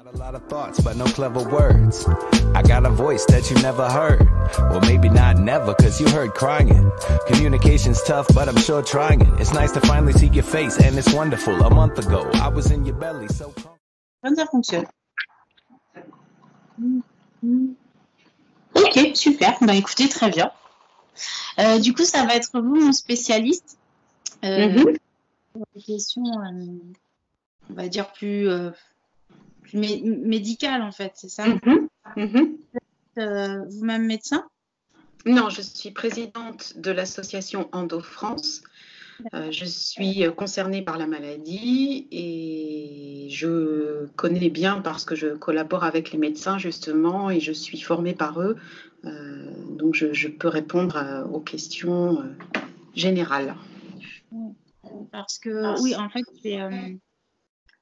Got a lot of thoughts, but no clever words. I got a voice that you never heard. Or maybe not never, cause you heard crying. Communication's tough, but I'm sure trying. It's nice to finally see your face, and it's wonderful. A month ago, I was in your belly, so... Ça fonctionne. Ok, super. Bah écoutez, très bien. Du coup, ça va être vous, mon spécialiste. Pour des questions, on va dire, plus médicales, en fait, c'est ça? Vous-même médecin? Non, je suis présidente de l'association Endo France. Je suis concernée par la maladie et je connais bien parce que je collabore avec les médecins justement et je suis formée par eux. Donc je peux répondre aux questions générales. Parce que oui, en fait,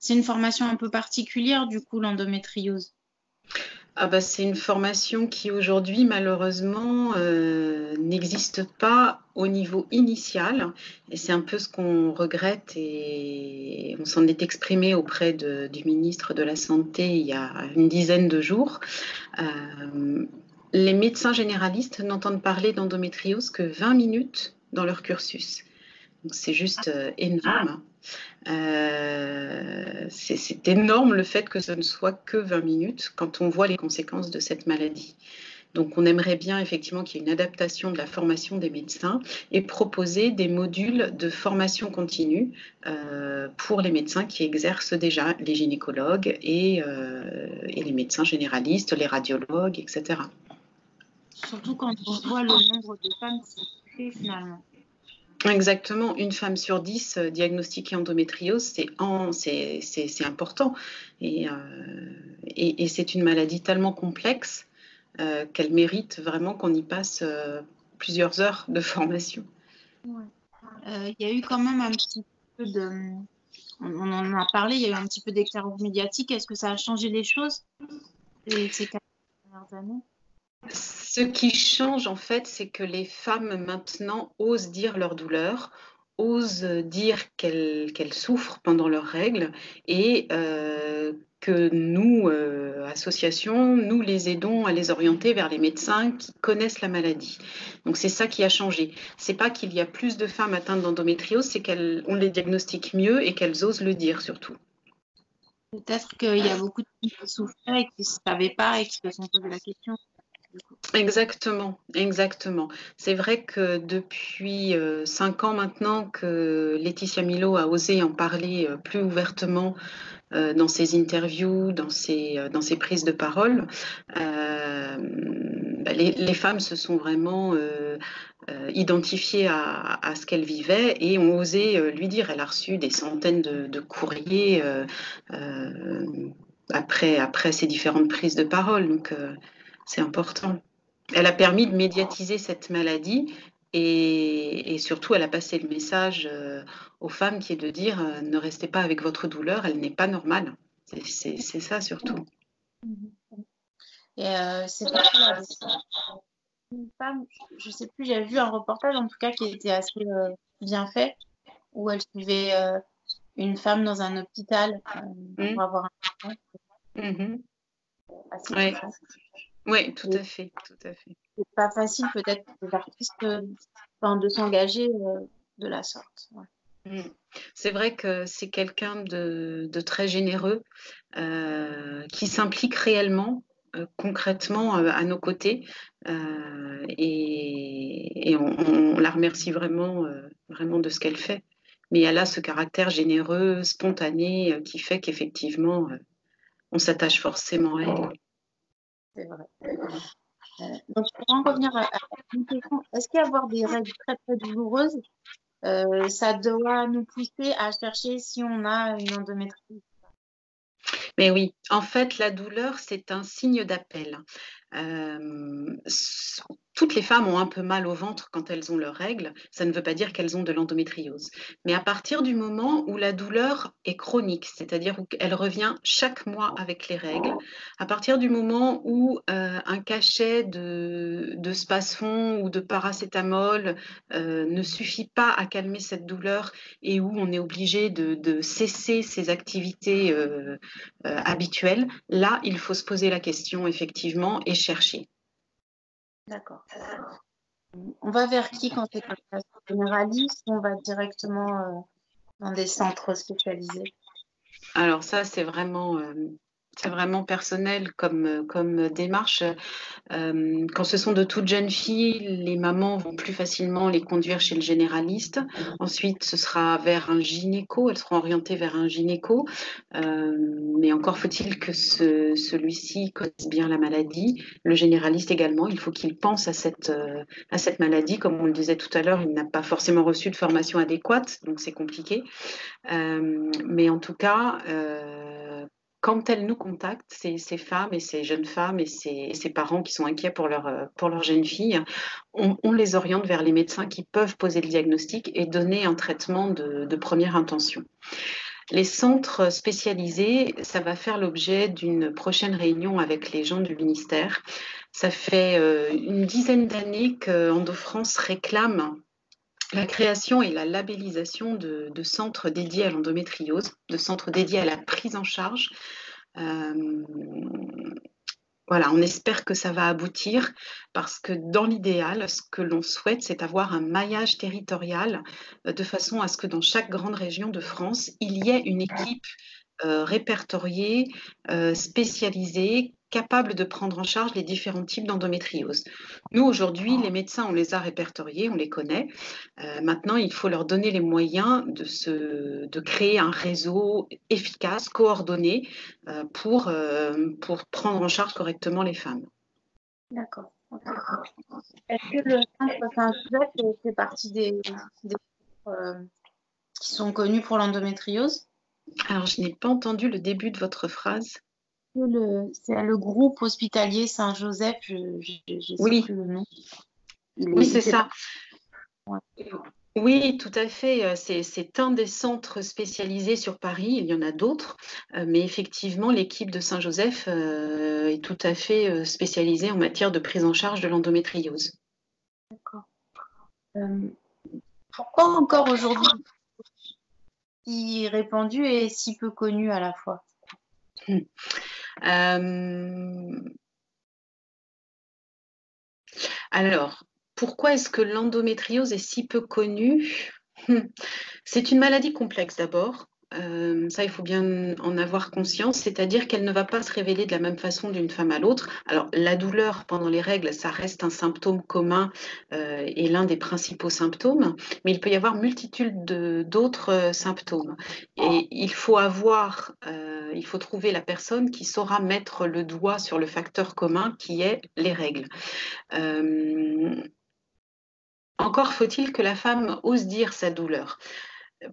c'est une formation un peu particulière du coup, l'endométriose. C'est une formation qui aujourd'hui malheureusement n'existe pas au niveau initial et c'est un peu ce qu'on regrette et on s'en est exprimé auprès du ministre de la Santé il y a une dizaine de jours. Les médecins généralistes n'entendent parler d'endométriose que 20 minutes dans leur cursus. Donc c'est juste énorme. C'est énorme le fait que ce ne soit que 20 minutes quand on voit les conséquences de cette maladie. Donc on aimerait bien effectivement qu'il y ait une adaptation de la formation des médecins et proposer des modules de formation continue pour les médecins qui exercent déjà, les gynécologues et les médecins généralistes, les radiologues, etc. Surtout quand on voit le nombre de femmes qui sont touchées finalement. Exactement, une femme sur 10 diagnostiquée endométriose, c'est important. Et c'est une maladie tellement complexe qu'elle mérite vraiment qu'on y passe plusieurs heures de formation. Ouais. Y a eu quand même un petit peu de... On en a parlé, il y a eu un petit peu d'éclairage médiatique. Est-ce que ça a changé les choses ces 4 dernières années? Ce qui change en fait, c'est que les femmes maintenant osent dire leur douleur, osent dire qu'elles souffrent pendant leurs règles et que nous, associations, nous les aidons à les orienter vers les médecins qui connaissent la maladie. Donc c'est ça qui a changé. C'est pas qu'il y a plus de femmes atteintes d'endométriose, c'est qu'on les diagnostique mieux et qu'elles osent le dire surtout. Peut-être qu'il y a beaucoup de filles qui souffraient et qui ne savaient pas et qui se sont posé la question. Exactement, exactement. C'est vrai que depuis 5 ans maintenant que Laetitia Milo a osé en parler plus ouvertement dans ses interviews, dans ses prises de parole, les femmes se sont vraiment identifiées à ce qu'elle vivait et ont osé lui dire. Elle a reçu des centaines de courriers après ces différentes prises de parole, donc c'est important. Elle a permis de médiatiser cette maladie et surtout, elle a passé le message aux femmes qui est de dire ne restez pas avec votre douleur, elle n'est pas normale. C'est ça surtout. Et c'est une femme, je ne sais plus, j'avais vu un reportage en tout cas qui était assez bien fait où elle suivait une femme dans un hôpital pour avoir un enfant. Oui. Oui, tout à fait, tout à fait. C'est pas facile peut-être pour les artistes de s'engager de la sorte. Ouais. C'est vrai que c'est quelqu'un de très généreux qui s'implique réellement, concrètement à nos côtés et on la remercie vraiment, vraiment de ce qu'elle fait. Mais elle a ce caractère généreux, spontané qui fait qu'effectivement, on s'attache forcément à elle. C'est vrai. Donc, pour en revenir à une question, est-ce qu'avoir des règles très très douloureuses, ça doit nous pousser à chercher si on a une endométriose? Mais oui, en fait, la douleur, c'est un signe d'appel. Toutes les femmes ont un peu mal au ventre quand elles ont leurs règles. Ça ne veut pas dire qu'elles ont de l'endométriose. Mais à partir du moment où la douleur est chronique, c'est-à-dire qu'elle revient chaque mois avec les règles, à partir du moment où un cachet de Spasfon ou de paracétamol ne suffit pas à calmer cette douleur et où on est obligé de cesser ses activités habituelles, là, il faut se poser la question effectivement et chercher. D'accord. On va vers qui quand c'est un cas généraliste ou on va directement dans des centres spécialisés? Alors ça, c'est vraiment personnel comme démarche. Quand ce sont de toutes jeunes filles, les mamans vont plus facilement les conduire chez le généraliste. Ensuite, ce sera vers un gynéco, elles seront orientées vers un gynéco. Mais encore faut-il que celui-ci connaisse bien la maladie. Le généraliste également, il faut qu'il pense à cette maladie. Comme on le disait tout à l'heure, il n'a pas forcément reçu de formation adéquate, donc c'est compliqué. Mais en tout cas, quand elles nous contactent, ces femmes et ces jeunes femmes et ces parents qui sont inquiets pour leur jeune fille, on les oriente vers les médecins qui peuvent poser le diagnostic et donner un traitement de première intention. Les centres spécialisés, ça va faire l'objet d'une prochaine réunion avec les gens du ministère. Ça fait une dizaine d'années qu'Endo-France réclame la création et la labellisation de centres dédiés à l'endométriose, de centres dédiés à la prise en charge. Voilà, on espère que ça va aboutir parce que dans l'idéal, ce que l'on souhaite, c'est avoir un maillage territorial de façon à ce que dans chaque grande région de France, il y ait une équipe répertoriée, spécialisée, capable de prendre en charge les différents types d'endométriose. Nous, aujourd'hui, les médecins, on les a répertoriés, on les connaît. Maintenant, il faut leur donner les moyens de créer un réseau efficace, coordonné, pour prendre en charge correctement les femmes. D'accord. Est-ce que le centre Saint-Joseph fait partie des qui sont connus pour l'endométriose? Alors, je n'ai pas entendu le début de votre phrase. C'est le groupe hospitalier Saint-Joseph, je sais Oui. plus le nom. Oui, c'est ça. Ouais. Oui, tout à fait. C'est un des centres spécialisés sur Paris. Il y en a d'autres, mais effectivement, l'équipe de Saint-Joseph est tout à fait spécialisée en matière de prise en charge de l'endométriose. D'accord. Pourquoi encore aujourd'hui si répandu et si peu connu à la fois? Alors, pourquoi est-ce que l'endométriose est si peu connue? C'est une maladie complexe d'abord. Ça, il faut bien en avoir conscience, c'est-à-dire qu'elle ne va pas se révéler de la même façon d'une femme à l'autre. Alors, la douleur pendant les règles, ça reste un symptôme commun et l'un des principaux symptômes, mais il peut y avoir multitude d'autres symptômes. Et il faut trouver la personne qui saura mettre le doigt sur le facteur commun qui est les règles. Encore faut-il que la femme ose dire sa douleur.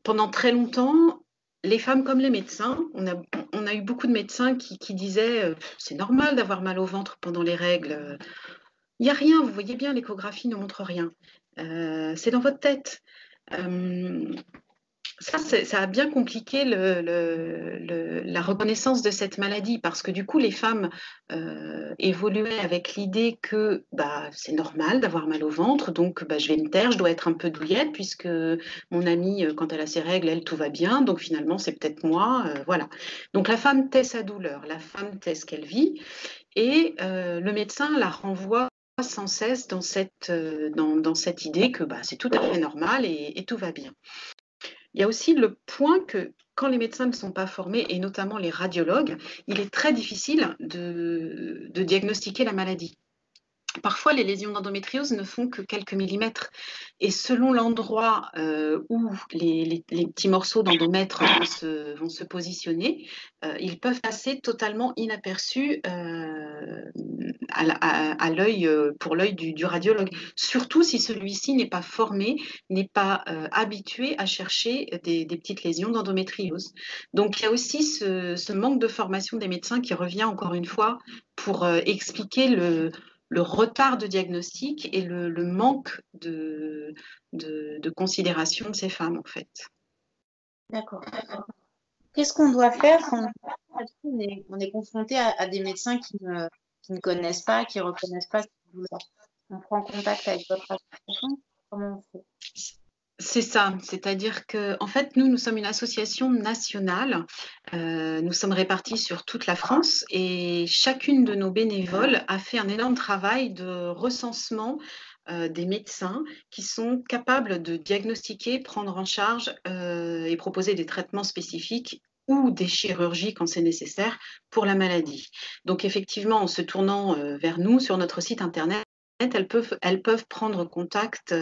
Pendant très longtemps, les femmes comme les médecins, on a eu beaucoup de médecins qui disaient c'est normal d'avoir mal au ventre pendant les règles. Il n'y a rien, vous voyez bien, l'échographie ne montre rien. C'est dans votre tête. Ça a bien compliqué la reconnaissance de cette maladie parce que du coup, les femmes évoluaient avec l'idée que c'est normal d'avoir mal au ventre, donc je vais me taire, je dois être un peu douillette puisque mon amie, quand elle a ses règles, elle, tout va bien, donc finalement, c'est peut-être moi. Voilà. Donc la femme tait sa douleur, la femme tait ce qu'elle vit et le médecin la renvoie sans cesse dans cette idée que c'est tout à fait normal et tout va bien. Il y a aussi le point que quand les médecins ne sont pas formés, et notamment les radiologues, il est très difficile de diagnostiquer la maladie. Parfois, les lésions d'endométriose ne font que quelques millimètres. Et selon l'endroit où les petits morceaux d'endomètre vont se positionner, ils peuvent passer totalement inaperçus à l'œil, pour l'œil du radiologue, surtout si celui-ci n'est pas formé, n'est pas habitué à chercher des petites lésions d'endométriose. Donc il y a aussi ce manque de formation des médecins qui revient encore une fois pour expliquer le retard de diagnostic et le manque de considération de ces femmes, en fait. D'accord. Qu'est-ce qu'on doit faire quand on est confronté à des médecins qui ne connaissent pas, qui ne reconnaissent pas cette douleur? On prend contact avec votre association? Comment on fait? C'est ça, c'est-à-dire que en fait, nous sommes une association nationale. Nous sommes répartis sur toute la France et chacune de nos bénévoles a fait un énorme travail de recensement des médecins qui sont capables de diagnostiquer, prendre en charge et proposer des traitements spécifiques ou des chirurgies quand c'est nécessaire pour la maladie. Donc effectivement, en se tournant vers nous sur notre site internet, elles peuvent prendre contact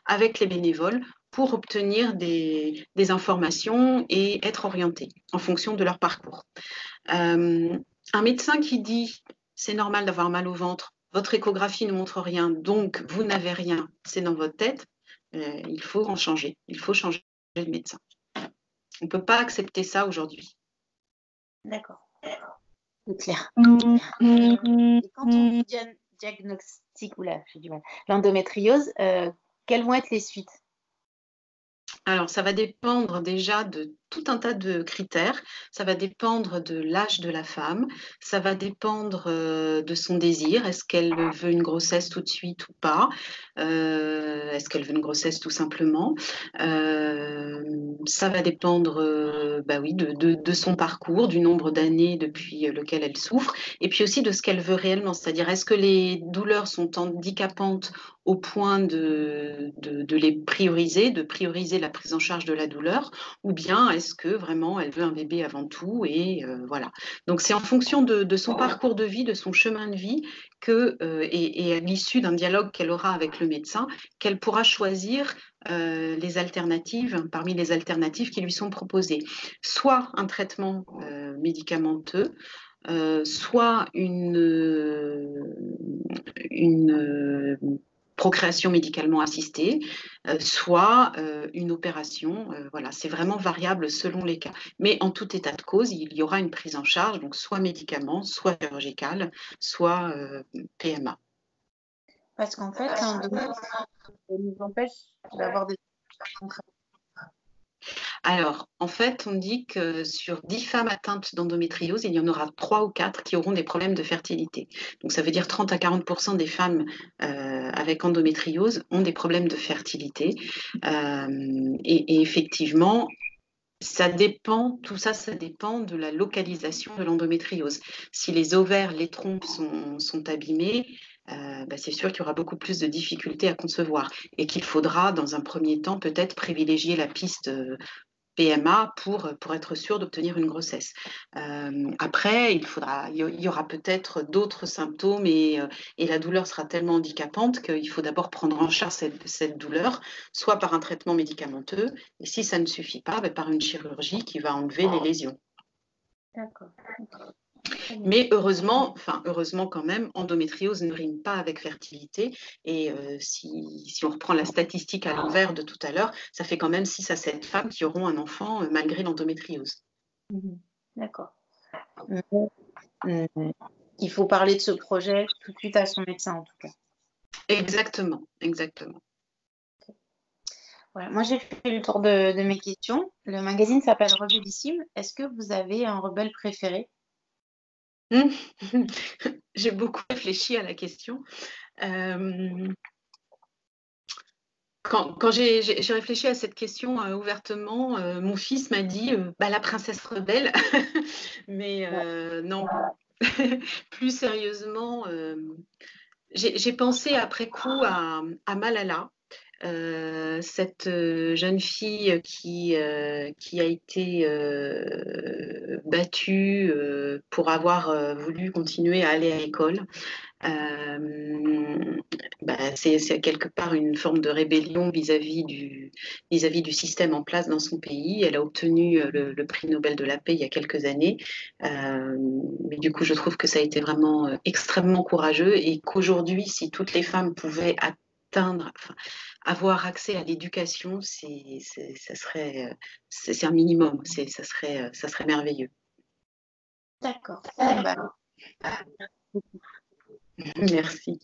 avec les bénévoles pour obtenir des informations et être orientées en fonction de leur parcours. Un médecin qui dit « c'est normal d'avoir mal au ventre, votre échographie ne montre rien, donc vous n'avez rien, c'est dans votre tête », il faut en changer, il faut changer de médecin. On ne peut pas accepter ça aujourd'hui. D'accord, c'est clair. Et quand on diagnostique l'endométriose, quelles vont être les suites? Alors, ça va dépendre déjà de tout un tas de critères. Ça va dépendre de l'âge de la femme, ça va dépendre de son désir. Est-ce qu'elle veut une grossesse tout de suite ou pas? Est-ce qu'elle veut une grossesse tout simplement? Ça va dépendre oui, de son parcours, du nombre d'années depuis lequel elle souffre, et puis aussi de ce qu'elle veut réellement. C'est-à-dire, est-ce que les douleurs sont handicapantes au point de les prioriser, de prioriser la prise en charge de la douleur, ou bien est-ce que vraiment elle veut un bébé avant tout et voilà. Donc c'est en fonction de son parcours de vie, de son chemin de vie et à l'issue d'un dialogue qu'elle aura avec le médecin, qu'elle pourra choisir les alternatives, parmi les alternatives qui lui sont proposées. Soit un traitement médicamenteux, soit une procréation médicalement assistée, soit une opération. Voilà, c'est vraiment variable selon les cas. Mais en tout état de cause, il y aura une prise en charge, donc soit médicament, soit chirurgical, soit PMA. Parce qu'en fait, l'endométriose nous empêche d'avoir des concrets. Alors, en fait, on dit que sur 10 femmes atteintes d'endométriose, il y en aura 3 ou 4 qui auront des problèmes de fertilité. Donc, ça veut dire 30 à 40% des femmes avec endométriose ont des problèmes de fertilité. Et effectivement, ça dépend, tout ça, ça dépend de la localisation de l'endométriose. Si les ovaires, les trompes sont abîmés, c'est sûr qu'il y aura beaucoup plus de difficultés à concevoir et qu'il faudra, dans un premier temps, peut-être privilégier la piste PMA pour être sûr d'obtenir une grossesse. Après, il y aura peut-être d'autres symptômes et la douleur sera tellement handicapante qu'il faut d'abord prendre en charge cette douleur, soit par un traitement médicamenteux, et si ça ne suffit pas, par une chirurgie qui va enlever les lésions. D'accord. Mais heureusement quand même, endométriose ne rime pas avec fertilité. Et si on reprend la statistique à l'envers de tout à l'heure, ça fait quand même 6 à 7 femmes qui auront un enfant malgré l'endométriose. D'accord. Il faut parler de ce projet tout de suite à son médecin, en tout cas. Exactement, exactement. Voilà. Moi, j'ai fait le tour de mes questions. Le magazine s'appelle Rebellissime. Est-ce que vous avez un rebelle préféré? J'ai beaucoup réfléchi à la question. Quand j'ai réfléchi à cette question ouvertement, mon fils m'a dit la princesse rebelle. Mais non, plus sérieusement, j'ai pensé après coup à Malala. cette jeune fille qui a été battue pour avoir voulu continuer à aller à l'école. C'est quelque part une forme de rébellion vis-à-vis du système en place dans son pays. Elle a obtenu le prix Nobel de la paix il y a quelques années. Mais du coup, je trouve que ça a été vraiment extrêmement courageux et qu'aujourd'hui, si toutes les femmes pouvaient avoir accès à l'éducation, c'est un minimum, ça serait merveilleux. D'accord. Merci.